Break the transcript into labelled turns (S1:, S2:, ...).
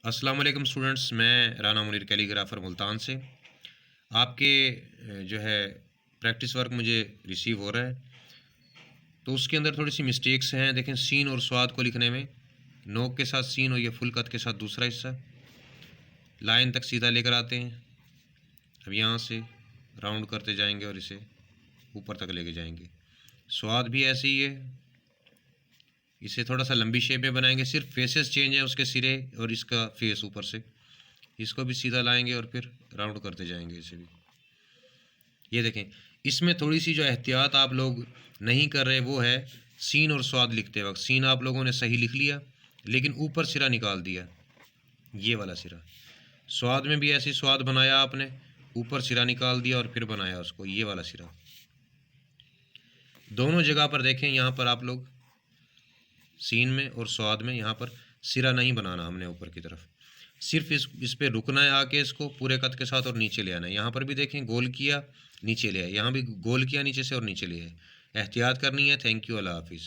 S1: अस्सलाम वालेकुम स्टूडेंट्स, मैं राना मुनीर कैलीग्राफ़र मुल्तान से। आपके जो है प्रैक्टिस वर्क मुझे रिसीव हो रहा है, तो उसके अंदर थोड़ी-सी मिस्टेक्स हैं। देखें, सीन और स्वाद को लिखने में नोक के साथ सीन और ये फुल कत के साथ दूसरा हिस्सा, लाइन तक सीधा लेकर आते हैं। अब यहाँ से राउंड करते जाएंगे और इसे ऊपर तक लेके जाएंगे। स्वाद भी ऐसे ही है, इसे थोड़ा सा लंबी शेप में बनाएंगे, सिर्फ फेसेस चेंज है, उसके सिरे और इसका फेस ऊपर से। इसको भी सीधा लाएंगे और फिर राउंड करते जाएंगे इसे भी। ये देखें, इसमें थोड़ी-सी जो एहतियात आप लोग नहीं कर रहे वो है सीन और स्वाद लिखते वक़्त। सीन आप लोगों ने सही लिख लिया, लेकिन ऊपर सिरा निकाल दिया, ये वाला सिरा। स्वाद में भी ऐसे ही स्वाद बनाया आपने, ऊपर सिरा निकाल दिया और फिर बनाया उसको, ये वाला सिरा। दोनों जगह पर देखें, यहाँ पर आप लोग सीन में और स्वाद में यहाँ पर सिरा नहीं बनाना हमने ऊपर की तरफ। सिर्फ इस पे रुकना है आके, इसको पूरे कद के साथ और नीचे ले आना है। यहाँ पर भी देखें, गोल किया, नीचे ले आए, यहाँ भी गोल किया नीचे से और नीचे ले आए। एहतियात करनी है। थैंक यू, अल्लाह हाफिज़।